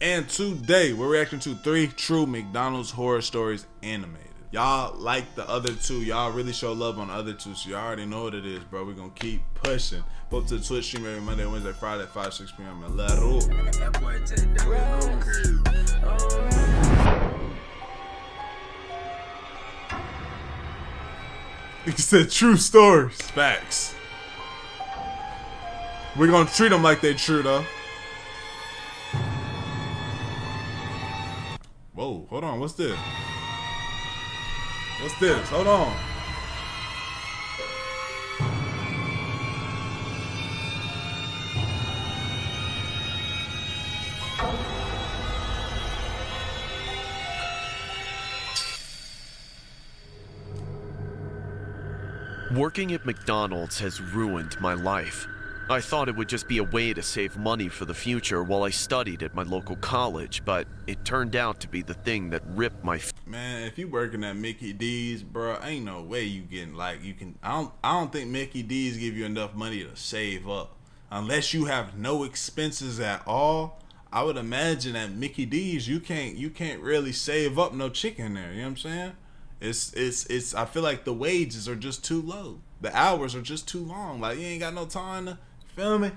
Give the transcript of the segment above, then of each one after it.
And today we're reacting to 3 true McDonald's horror stories animated. Y'all like the other 2. Y'all really show love on the other 2, so y'all already know what it is, bro. We're gonna keep pushing. Go to the Twitch stream every Monday, Wednesday, Friday at 5, 6 p.m. and let roll. He said true stories. Facts. We're gonna treat them like they true though. Whoa, hold on, what's this? What's this? Hold on. Working at McDonald's has ruined my life. I thought it would just be a way to save money for the future while I studied at my local college, but it turned out to be the thing that ripped my Man, if you working at Mickey D's, bro, ain't no way you getting like you can. I don't think Mickey D's give you enough money to save up unless you have no expenses at all. I would imagine at Mickey D's you can't really save up no chicken there. You know what I'm saying? It's I feel like the wages are just too low. The hours are just too long. Like you ain't got no time to feel me.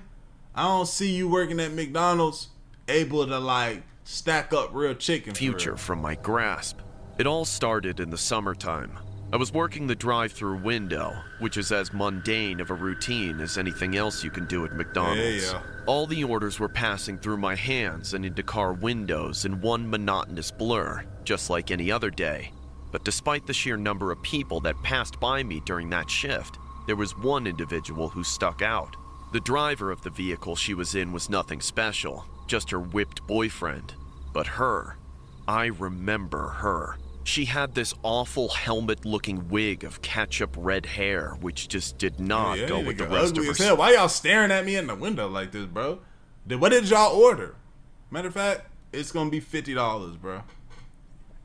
I don't see you working at McDonald's able to like stack up real chicken. Future from my grasp. It all started in the summertime. I was working the drive-through window, which is as mundane of a routine as anything else you can do at McDonald's. Yeah. All the orders were passing through my hands and into car windows in one monotonous blur, just like any other day. But despite the sheer number of people that passed by me during that shift, there was one individual who stuck out. The driver of the vehicle she was in was nothing special, just her whipped boyfriend. But her, I remember her. She had this awful helmet-looking wig of ketchup red hair, which just did not go with the rest of her. Why y'all staring at me in the window like this, bro? What did y'all order? Matter of fact, it's gonna be $50, bro.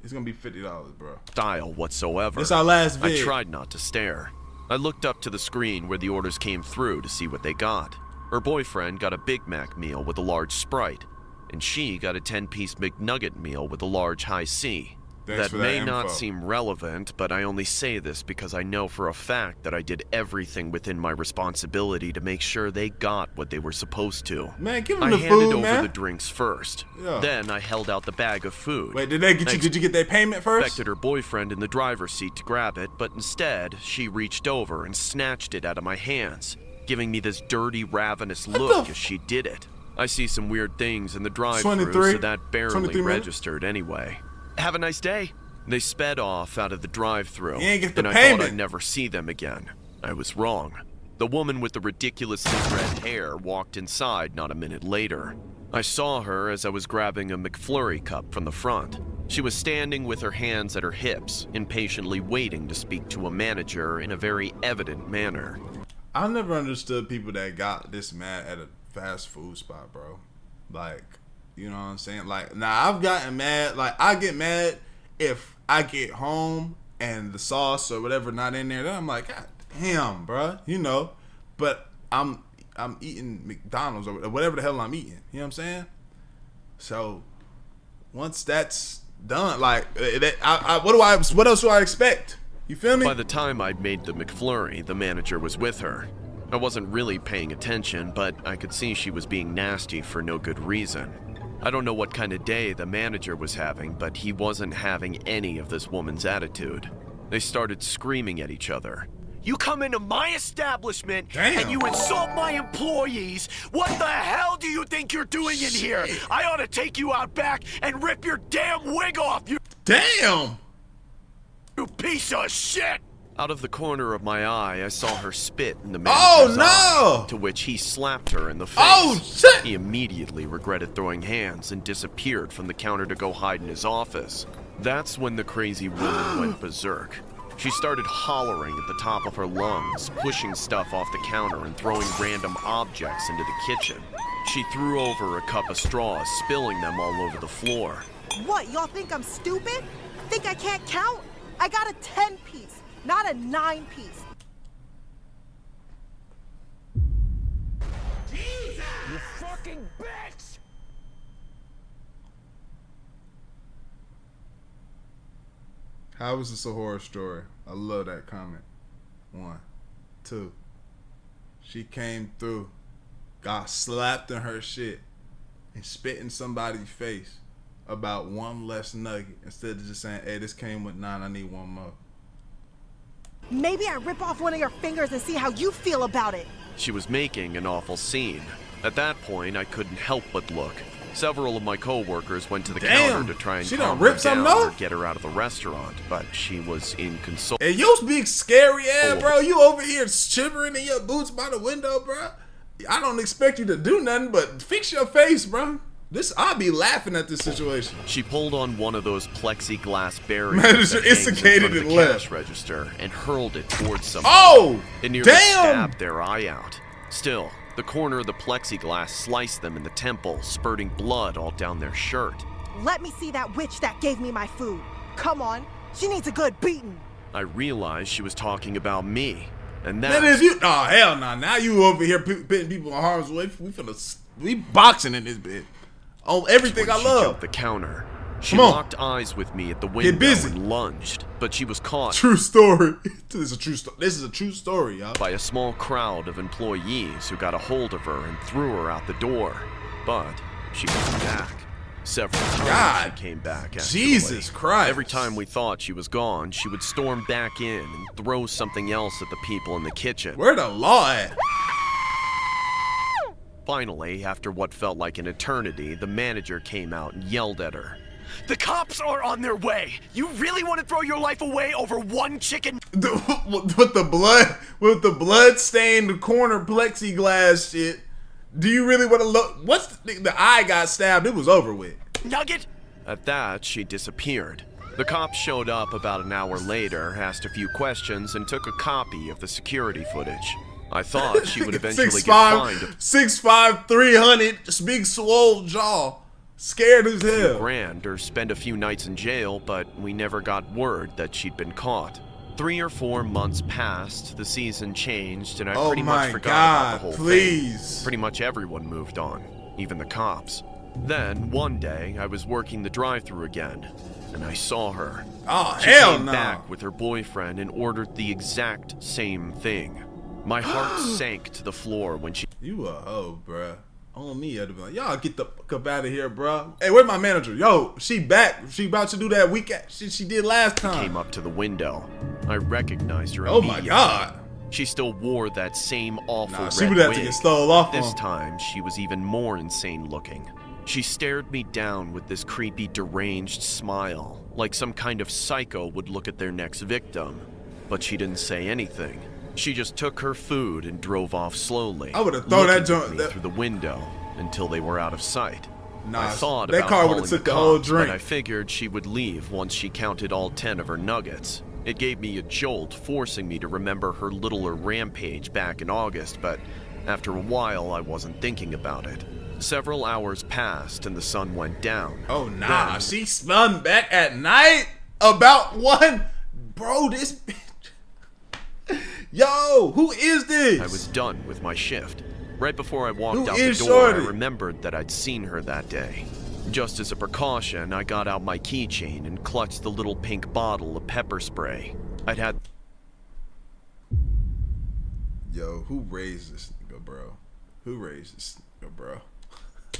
It's gonna be $50, bro. Style whatsoever. This our last vid. I tried not to stare. I looked up to the screen where the orders came through to see what they got. Her boyfriend got a Big Mac meal with a large Sprite, and she got a 10-piece McNugget meal with a large High C. That may not seem relevant, but I only say this because I know for a fact that I did everything within my responsibility to make sure they got what they were supposed to. Man, give them the food, I handed over the drinks first. Yeah. Then I held out the bag of food. Wait, did you get their payment first? I expected her boyfriend in the driver's seat to grab it, but instead, she reached over and snatched it out of my hands, giving me this dirty, ravenous look as she did it. I see some weird things in the drive-thru, so that barely registered anyway. Have a nice day. They sped off out of the drive-thru, and I thought I'd never see them again. I was wrong. The woman with the ridiculously red hair walked inside not a minute later. I saw her as I was grabbing a McFlurry cup from the front. She was standing with her hands at her hips, impatiently waiting to speak to a manager in a very evident manner. I never understood people that got this mad at a fast food spot, bro. Like, you know what I'm saying? Like, now I've gotten mad. Like, I get mad if I get home and the sauce or whatever not in there. Then I'm like, God damn, bro. You know. But I'm eating McDonald's or whatever the hell I'm eating. You know what I'm saying? So once that's done, like, what else do I expect? You feel me? By the time I'd made the McFlurry, the manager was with her. I wasn't really paying attention, but I could see she was being nasty for no good reason. I don't know what kind of day the manager was having, but he wasn't having any of this woman's attitude. They started screaming at each other. You come into my establishment and you insult my employees. What the hell do you think you're doing in here? I ought to take you out back and rip your damn wig off. You piece of shit. Out of the corner of my eye, I saw her spit in the manager's eye, to which he slapped her in the face. Oh, shit! He immediately regretted throwing hands and disappeared from the counter to go hide in his office. That's when the crazy woman went berserk. She started hollering at the top of her lungs, pushing stuff off the counter and throwing random objects into the kitchen. She threw over a cup of straws, spilling them all over the floor. What, y'all think I'm stupid? Think I can't count? I got a 10-piece. Not a 9-piece. Jesus! You fucking bitch! How is this a horror story? I love that comment. 1, 2. She came through, got slapped in her shit, and spit in somebody's face about one less nugget instead of just saying, hey, this came with 9, I need one more. Maybe I rip off one of your fingers and see how you feel about it. She was making an awful scene. At that point, I couldn't help but look. Several of my co-workers went to the counter to try and calm her down or get her out of the restaurant, but she was inconsolable. Hey, you big scary ass, bro. You over here shivering in your boots by the window, bro. I don't expect you to do nothing but fix your face, bro. I'll be laughing at this situation. She pulled on one of those plexiglass barriers Manager that hangs in front of instigated the and left. cash register and hurled it towards someone. Oh, it nearly damn! stabbed their eye out. Still, the corner of the plexiglass sliced them in the temple, spurting blood all down their shirt. Let me see that witch that gave me my food. Come on, she needs a good beating. I realized she was talking about me, and That is you. Oh, hell no. Now you over here putting people in harm's way. We boxing in this bit. On everything I she love. jumped the counter. She Come on. locked eyes with me at the window busy. and lunged, but she was caught. True story. This is a true story, y'all. By a small crowd of employees who got a hold of her and threw her out the door. But she came back. Several times she came back, actually. Jesus Christ. Every time we thought she was gone, she would storm back in and throw something else at the people in the kitchen. Where the law at? Finally, after what felt like an eternity, the manager came out and yelled at her. The cops are on their way. You really want to throw your life away over one chicken? With the blood stained corner plexiglass shit. Do you really want to look? The eye got stabbed? It was over with. Nugget? At that, she disappeared. The cops showed up about an hour later, asked a few questions, and took a copy of the security footage. I thought she would eventually get fined 6'5", 300, big swole jaw. Scared as hell. $2,000 or spend a few nights in jail, but we never got word that she'd been caught. 3 or 4 months passed, the season changed, and I pretty much forgot about the whole thing. Pretty much everyone moved on, even the cops. Then, one day, I was working the drive-thru again, and I saw her. Oh, she hell came no. back with her boyfriend and ordered the exact same thing. My heart sank to the floor when she... You a hoe, bruh. On me, I'd be like, y'all get the fuck up out of here, bruh. Hey, where's my manager? Yo, she back. She about to do that weekend she did last time. Came up to the window. I recognized her Oh immediately. my God. She still wore that same awful red she would have to wig. get stole off This on. time, she was even more insane looking. She stared me down with this creepy, deranged smile, like some kind of psycho would look at their next victim. But she didn't say anything. She just took her food and drove off slowly. I would have thrown that looking at joint me through the window until they were out of sight. Nah, I thought that about car would calling have took the the whole cops, drink. but I figured she would leave once she counted all 10 of her nuggets. It gave me a jolt, forcing me to remember her littler rampage back in August, but after a while, I wasn't thinking about it. Several hours passed and the sun went down. Oh, nah. Then, she spun back at night? About 1? Bro, this bitch. Yo, who is this? I was done with my shift. Right before I walked out the door, Shorty? I remembered that I'd seen her that day. Just as a precaution, I got out my keychain and clutched the little pink bottle of pepper spray. I'd had... Yo, who raised this nigga, bro? Who raised this nigga, bro?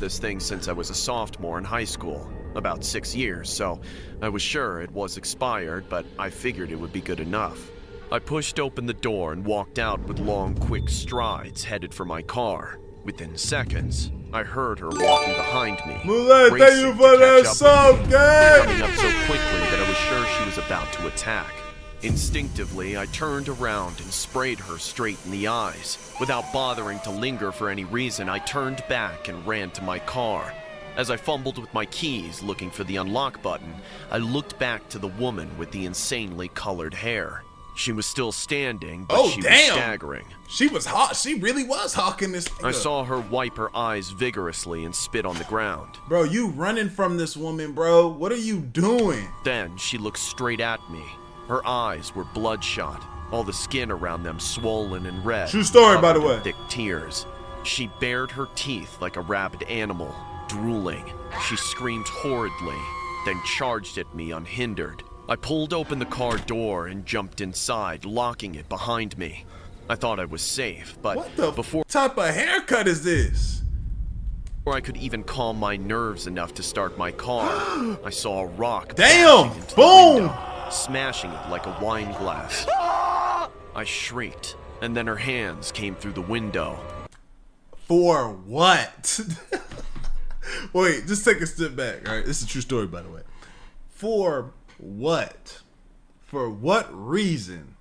This thing since I was a sophomore in high school, about 6 years, so I was sure it was expired, but I figured it would be good enough. I pushed open the door and walked out with long, quick strides headed for my car. Within seconds, I heard her walking behind me. Moulin, thank you for that sub, gang! Coming up so quickly that I was sure she was about to attack. Instinctively, I turned around and sprayed her straight in the eyes. Without bothering to linger for any reason, I turned back and ran to my car. As I fumbled with my keys looking for the unlock button, I looked back to the woman with the insanely colored hair. She was still standing, but she was staggering. She was hot. She really was hawking this nigga. I saw her wipe her eyes vigorously and spit on the ground. Bro, you running from this woman, bro. What are you doing? Then she looked straight at me. Her eyes were bloodshot, all the skin around them swollen and red. True story, by the way. Thick tears. She bared her teeth like a rabid animal, drooling. She screamed horridly, then charged at me unhindered. I pulled open the car door and jumped inside, locking it behind me. I thought I was safe, but What the before type of haircut is this? I could even calm my nerves enough to start my car, I saw a rock Damn! bashing into the Boom! window, smashing it like a wine glass. I shrieked, and then her hands came through the window. For what? Wait, just take a step back, all right? This is a true story, by the way. For what? For what reason?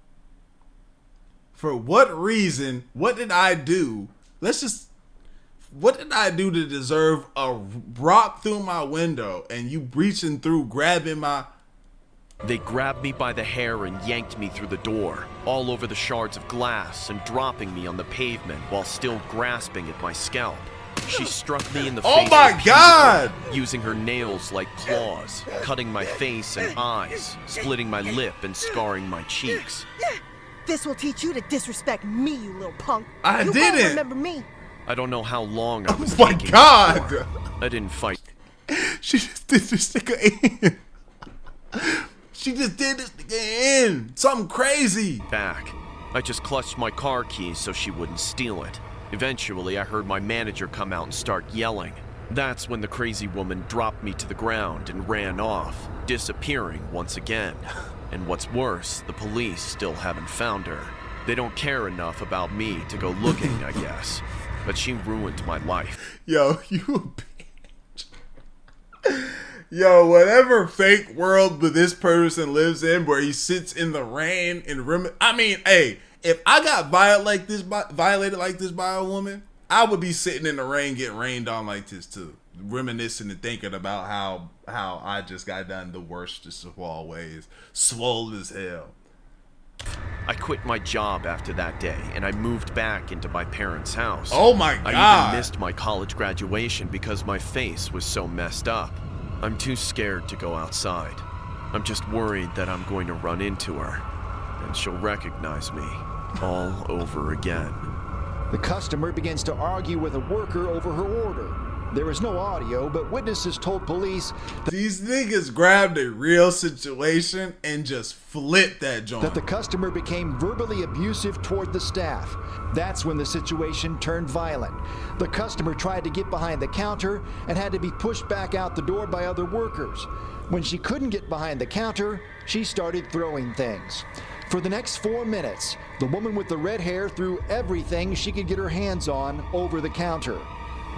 For what reason? What did I do? What did I do to deserve a rock through my window and you reaching through, grabbing my... They grabbed me by the hair and yanked me through the door, all over the shards of glass and dropping me on the pavement while still grasping at my scalp. She struck me in the face. Oh my God! Using her nails like claws, cutting my face and eyes, splitting my lip and scarring my cheeks. This will teach you to disrespect me, you little punk. I you didn't. won't remember me. I don't know how long I was Oh my taking God! for. I didn't fight. She just did this nigga in. She just did this nigga in. Something crazy. Back. I just clutched my car keys so she wouldn't steal it. Eventually, I heard my manager come out and start yelling. That's when the crazy woman dropped me to the ground and ran off, disappearing once again. And what's worse, the police still haven't found her. They don't care enough about me to go looking, I guess. But she ruined my life. Yo, you a bitch. Yo, whatever fake world that this person lives in where he sits in the rain and I mean, hey, if I got violated like this by a woman, I would be sitting in the rain getting rained on like this too. Reminiscing and thinking about how I just got done the worstest of all ways. Swole as hell. I quit my job after that day, and I moved back into my parents' house. Oh my God. I even missed my college graduation because my face was so messed up. I'm too scared to go outside. I'm just worried that I'm going to run into her, and she'll recognize me all over again. The customer begins to argue with a worker over her order. There is no audio, but witnesses told police these niggas grabbed a real situation and just flipped that joint. That the customer became verbally abusive toward the staff. That's when the situation turned violent. The customer tried to get behind the counter and had to be pushed back out the door by other workers. When she couldn't get behind the counter, she started throwing things. For the next 4 minutes, the woman with the red hair threw everything she could get her hands on over the counter.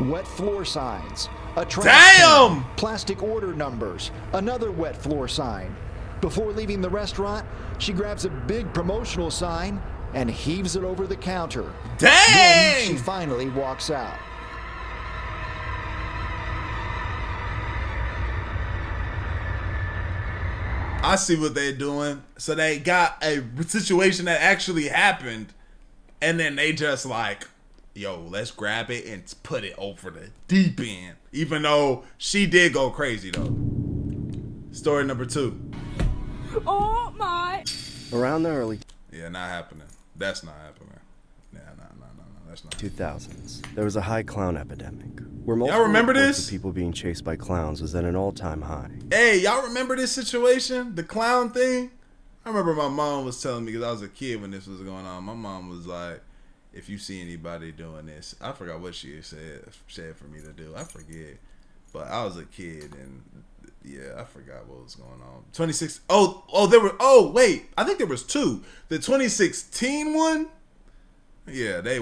Wet floor signs, a trash can, plastic order numbers, another wet floor sign. Before leaving the restaurant, she grabs a big promotional sign and heaves it over the counter. Dang! Then she finally walks out. I see what they're doing. So they got a situation that actually happened, and then they just like, yo, let's grab it and put it over the deep end. Even though she did go crazy though. Story number 2. Oh my. Around the early Yeah, not happening. That's not happening. Yeah, no. That's not 2000s, there was a high clown epidemic, where multiple y'all remember reports this? of people being chased by clowns was at an all-time high. Hey, y'all remember this situation? The clown thing? I remember my mom was telling me, because I was a kid when this was going on. My mom was like, if you see anybody doing this, I forgot what she said for me to do. I forget. But I was a kid and yeah, I forgot what was going on. 26. I think there was 2. The 2016 one? Yeah, I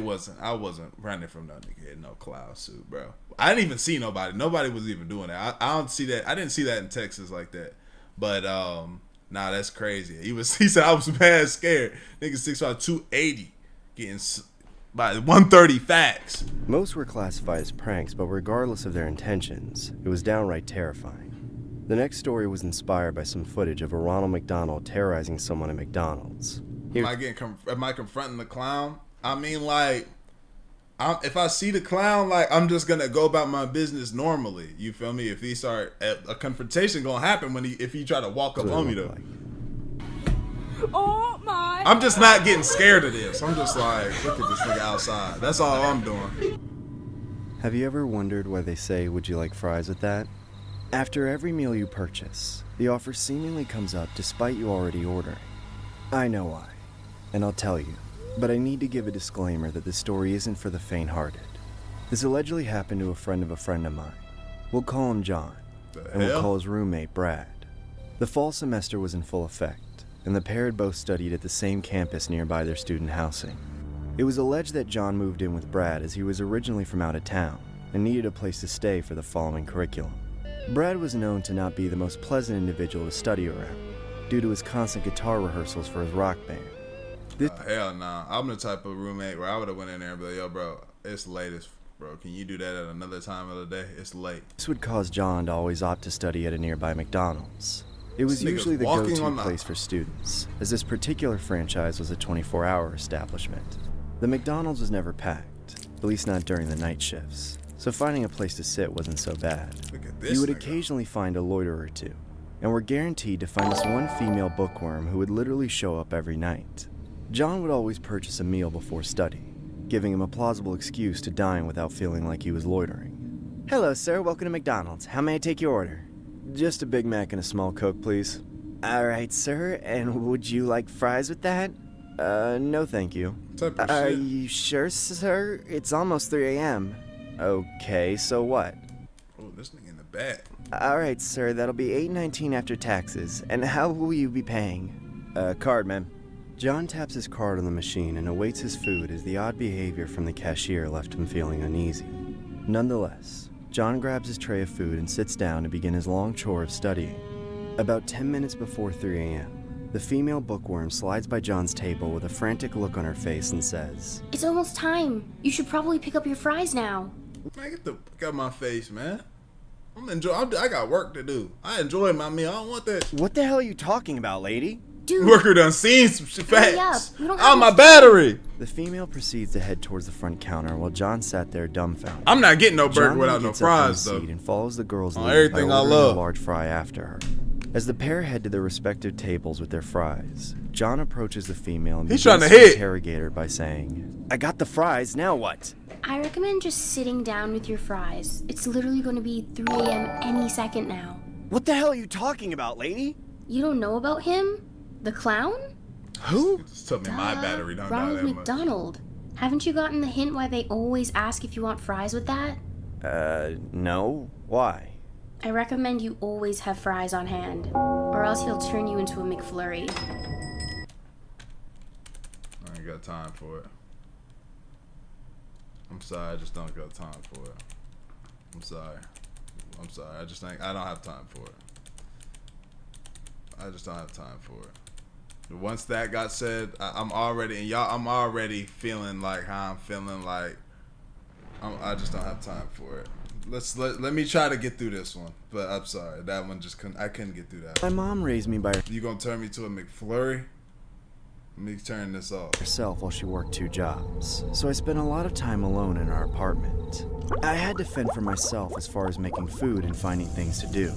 wasn't running from no nigga in no cloud suit, bro. I didn't even see nobody. Nobody was even doing that. I don't see that. I didn't see that in Texas like that. But nah, that's crazy. He said I was mad scared. Nigga 6'5", 280 getting by 130 facts. Most were classified as pranks, but regardless of their intentions, it was downright terrifying. The next story was inspired by some footage of a Ronald McDonald terrorizing someone at McDonald's. Am I confronting the clown? I mean, like, if I see the clown, like, I'm just gonna go about my business normally. You feel me? If he start a confrontation gonna happen if he try to walk up on me though. Oh my. I'm just not getting scared of this. I'm just like, look at this nigga outside. That's all I'm doing. Have you ever wondered why they say, "Would you like fries with that"? After every meal you purchase, the offer seemingly comes up despite you already ordering. I know why, and I'll tell you, but I need to give a disclaimer that this story isn't for the faint-hearted. This allegedly happened to a friend of mine. We'll call him John, and we'll call his roommate Brad. The fall semester was in full effect, and the pair had both studied at the same campus nearby their student housing. It was alleged that John moved in with Brad as he was originally from out of town and needed a place to stay for the following curriculum. Brad was known to not be the most pleasant individual to study around, due to his constant guitar rehearsals for his rock band. Hell nah. I'm the type of roommate where I would have went in there and be like, yo, bro, it's late as bro. Can you do that at another time of the day? It's late. This would cause John to always opt to study at a nearby McDonald's. It was usually the go-to place for students, as this particular franchise was a 24-hour establishment. The McDonald's was never packed, at least not during the night shifts, so finding a place to sit wasn't so bad. You would occasionally find a loiterer or two, and were guaranteed to find this one female bookworm who would literally show up every night. John would always purchase a meal before studying, giving him a plausible excuse to dine without feeling like he was loitering. Hello, sir. Welcome to McDonald's. How may I take your order? Just a Big Mac and a small Coke, please. All right, sir. And would you like fries with that? No, thank you. Are you sure, sir? It's almost 3 a.m. Okay, so what? Oh, this nigga in the back. All right, sir. That'll be $8.19 after taxes. And how will you be paying? Card, ma'am. John taps his card on the machine and awaits his food as the odd behavior from the cashier left him feeling uneasy. Nonetheless, John grabs his tray of food and sits down to begin his long chore of studying. About 10 minutes before 3 a.m., the female bookworm slides by John's table with a frantic look on her face and says, "It's almost time. You should probably pick up your fries now." Man, get the fuck out of my face, man. I got work to do. I enjoy my meal. I don't want that. What the hell are you talking about, lady? Dude, Worker done seen some facts. We don't Oh, have my much battery. The female proceeds to head towards the front counter while John sat there dumbfounded. I'm not getting no burger John without no gets up from fries, his though. seat and follows the girl's lead everything by I ordering love. a large fry after her. As the pair head to their respective tables with their fries, John approaches the female and He's begins trying to hit. interrogate her by saying, "I got the fries, now what?" I recommend just sitting down with your fries. It's literally going to be 3 a.m. any second now. What the hell are you talking about, lady? You don't know about him? The clown? Who? Just tell me my battery don't die Ronald that much. McDonald. Haven't you gotten the hint why they always ask if you want fries with that? No. Why? I recommend you always have fries on hand, or else he'll turn you into a McFlurry. I ain't got time for it. I'm sorry, I just don't got time for it. I'm sorry. I don't have time for it. I just don't have time for it. Once that got said, I'm already feeling like how I'm feeling like I just don't have time for it. Let me try to get through this one, but I'm sorry, that one I couldn't get through that My one. mom raised me by You gonna turn me to a McFlurry? Let me turn this off. herself while she worked 2 jobs, so I spent a lot of time alone in our apartment. I had to fend for myself as far as making food and finding things to do.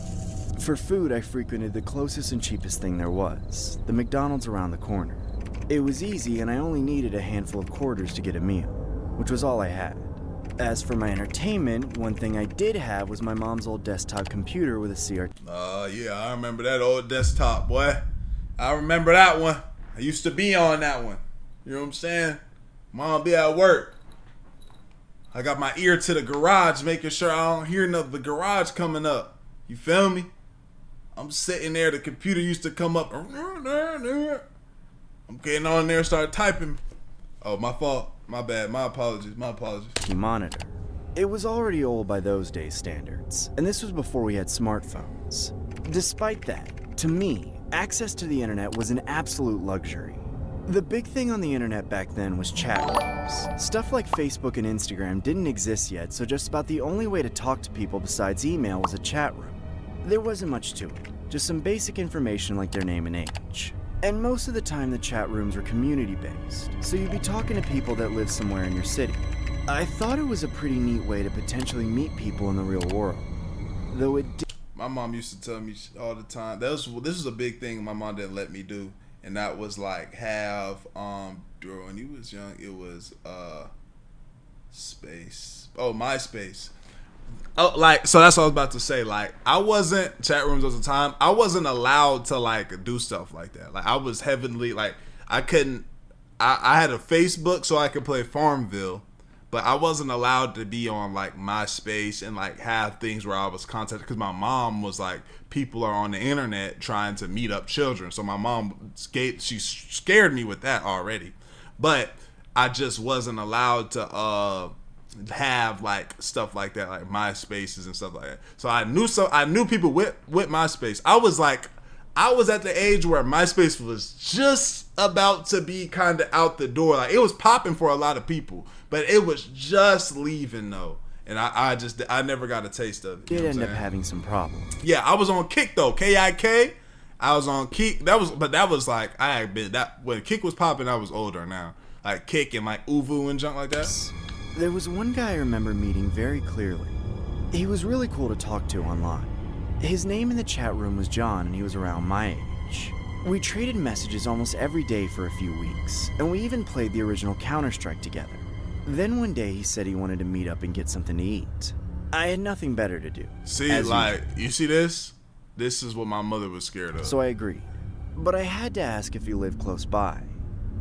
For food, I frequented the closest and cheapest thing there was, the McDonald's around the corner. It was easy and I only needed a handful of quarters to get a meal, which was all I had. As for my entertainment, one thing I did have was my mom's old desktop computer with a CRT. Yeah, I remember that old desktop, boy. I remember that one. I used to be on that one. You know what I'm saying? Mom be at work. I got my ear to the garage, making sure I don't hear the garage coming up. You feel me? I'm sitting there, the computer used to come up. I'm getting on there, start typing. Oh, my fault. My bad. My apologies. Monitor. It was already old by those days' standards, and this was before we had smartphones. Despite that, to me, access to the internet was an absolute luxury. The big thing on the internet back then was chat rooms. Stuff like Facebook and Instagram didn't exist yet, so just about the only way to talk to people besides email was a chat room. There wasn't much to it, just some basic information like their name and age. And most of the time the chat rooms were community-based, so you'd be talking to people that lived somewhere in your city. I thought it was a pretty neat way to potentially meet people in the real world, though it did. My mom used to tell me all the time. This was a big thing my mom didn't let me do, and that was like have when he was young, it was space. Oh, MySpace. Oh, like, so that's what I was about to say. Like, I wasn't, chat rooms at the time, I wasn't allowed to like do stuff like that. Like, I was heavily like, I couldn't. I had a Facebook so I could play Farmville, but I wasn't allowed to be on like MySpace and like have things where I was contacted, because my mom was like, people are on the internet trying to meet up children. So my mom she scared me with that already, but I just wasn't allowed to have like stuff like that, like MySpaces and stuff like that. So I knew people with MySpace. I was at the age where MySpace was just about to be kind of out the door. Like, it was popping for a lot of people, but it was just leaving though. And I never got a taste of it. Did end up having some problems. Yeah, I was on Kick though. KIK. I was on Kick. That was like, I had been that when Kick was popping. I was older now. Like Kick and like Uvu and junk like that. There was one guy I remember meeting very clearly. He was really cool to talk to online. His name in the chat room was John, and he was around my age. We traded messages almost every day for a few weeks, and we even played the original Counter-Strike together. Then one day he said he wanted to meet up and get something to eat. I had nothing better to do. See, like, you see this? This is what my mother was scared of. So I agreed. But I had to ask if he lived close by.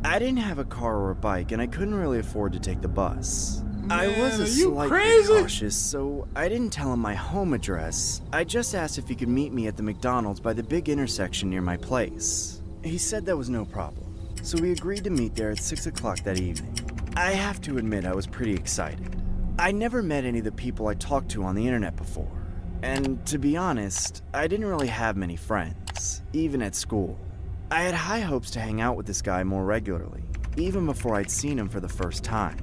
I didn't have a car or a bike, and I couldn't really afford to take the bus. Man, I was a slight bit cautious, so I didn't tell him my home address. I just asked if he could meet me at the McDonald's by the big intersection near my place. He said that was no problem, so we agreed to meet there at 6 o'clock that evening. I have to admit I was pretty excited. I never met any of the people I talked to on the internet before. And to be honest, I didn't really have many friends, even at school. I had high hopes to hang out with this guy more regularly, even before I'd seen him for the first time.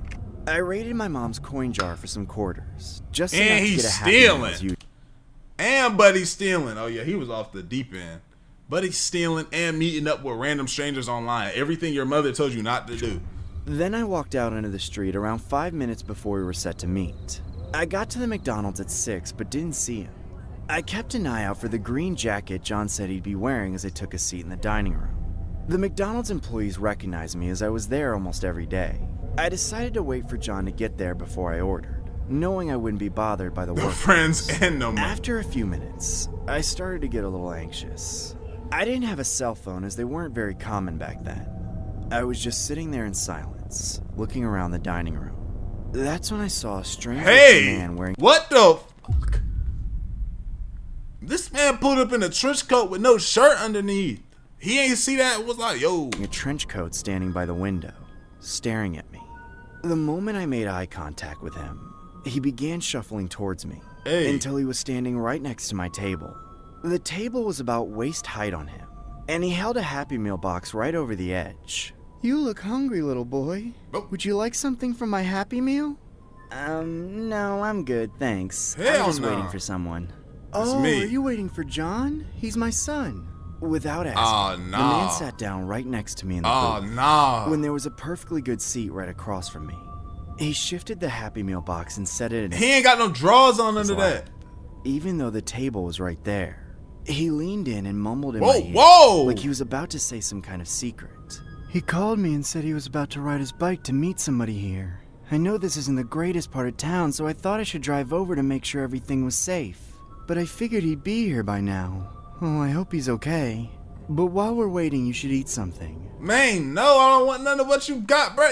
I raided my mom's coin jar for some quarters, just enough to get a happy meal. And Buddy's stealing. Oh yeah, he was off the deep end. Buddy's stealing and meeting up with random strangers online. Everything your mother told you not to do. Then I walked out into the street around 5 minutes before we were set to meet. I got to the McDonald's at 6, but didn't see him. I kept an eye out for the green jacket John said he'd be wearing as I took a seat in the dining room. The McDonald's employees recognized me as I was there almost every day. I decided to wait for John to get there before I ordered, knowing I wouldn't be bothered by the work. Friends and no money. After a few minutes, I started to get a little anxious. I didn't have a cell phone as they weren't very common back then. I was just sitting there in silence, looking around the dining room. That's when I saw a strange man wearing— What the fuck? This man pulled up in a trench coat with no shirt underneath. He ain't see that. It was like, yo. A trench coat standing by the window, staring at me. The moment I made eye contact with him, he began shuffling towards me until he was standing right next to my table. The table was about waist height on him, and he held a Happy Meal box right over the edge. You look hungry, little boy. Would you like something from my Happy Meal? No, I'm good, thanks. I'm just waiting for someone. Oh, me. Are you waiting for John? He's my son. Without asking, the man sat down right next to me in the booth when there was a perfectly good seat right across from me. He shifted the Happy Meal box and set it in. He ain't got no drawers on under that. Even though the table was right there, he leaned in and mumbled in my ear like he was about to say some kind of secret. He called me and said he was about to ride his bike to meet somebody here. I know this isn't the greatest part of town, so I thought I should drive over to make sure everything was safe. But I figured he'd be here by now. Oh, I hope he's okay. But while we're waiting, you should eat something. Man, no, I don't want none of what you got, bro.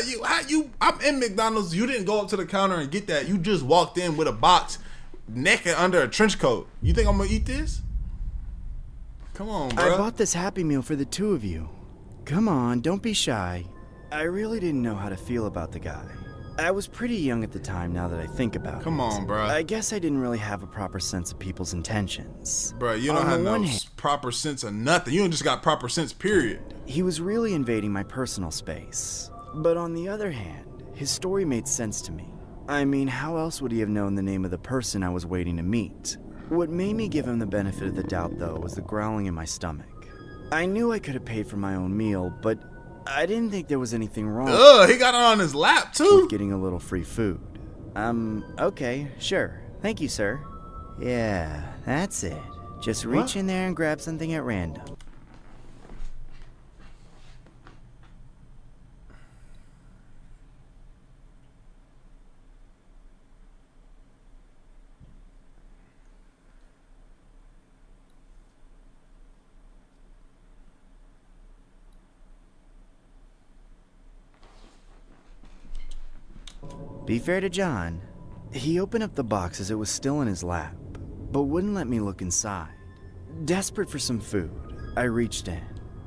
I'm in McDonald's. You didn't go up to the counter and get that. You just walked in with a box, naked under a trench coat. You think I'm gonna eat this? Come on, bro. I bought this Happy Meal for the two of you. Come on, don't be shy. I really didn't know how to feel about the guy. I was pretty young at the time, now that I think about it. Come on, bro. I guess I didn't really have a proper sense of people's intentions. Bro, you don't have no proper sense of nothing. You don't just got proper sense, period. He was really invading my personal space. But on the other hand, his story made sense to me. I mean, how else would he have known the name of the person I was waiting to meet? What made me give him the benefit of the doubt, though, was the growling in my stomach. I knew I could have paid for my own meal, but I didn't think there was anything wrong. He got it on his lap, too. With getting a little free food. Okay, sure. Thank you, sir. Yeah, that's it. Just reach in there and grab something at random. be fair to John, he opened up the box as it was still in his lap, but wouldn't let me look inside. Desperate for some food, I reached in,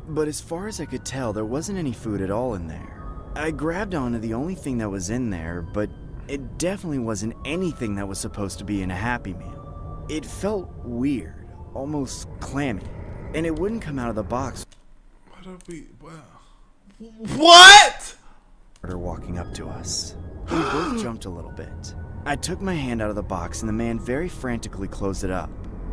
but as far as I could tell, there wasn't any food at all in there. I grabbed onto the only thing that was in there, but it definitely wasn't anything that was supposed to be in a Happy Meal. It felt weird, almost clammy, and it wouldn't come out of the box. What? Walking up to us. We both jumped a little bit. I took my hand out of the box and the man very frantically closed it up.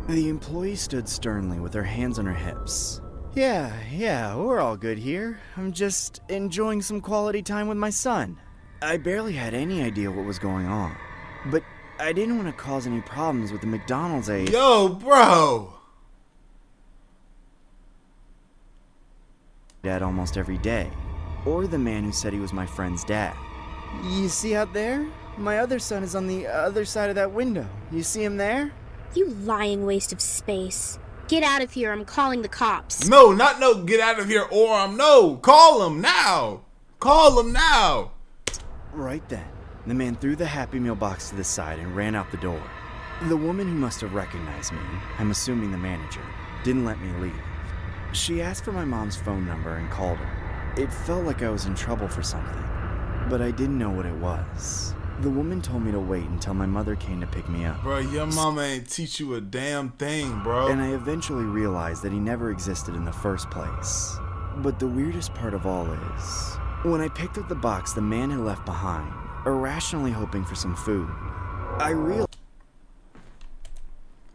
The employee stood sternly with her hands on her hips. Yeah, we're all good here. I'm just enjoying some quality time with my son. I barely had any idea what was going on, but I didn't want to cause any problems with the McDonald's aide. Yo, bro! Dad almost every day, or the man who said he was my friend's dad. You see out there? My other son is on the other side of that window. You see him there? You lying waste of space. Get out of here, I'm calling the cops. No, not no get out of here or no. Call him now. Call him now. Right then, the man threw the Happy Meal box to the side and ran out the door. The woman who must have recognized me, I'm assuming the manager, didn't let me leave. She asked for my mom's phone number and called her. It felt like I was in trouble for something, but I didn't know what it was. The woman told me to wait until my mother came to pick me up. Bro, your mama ain't teach you a damn thing, bro. And I eventually realized that he never existed in the first place. But the weirdest part of all is, when I picked up the box the man had left behind, irrationally hoping for some food, I realized...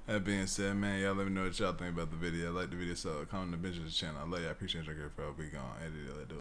That being said, man, y'all let me know what y'all think about the video. Like the video, so comment on the bench of the channel. I love you. I appreciate your good for we gonna edit it.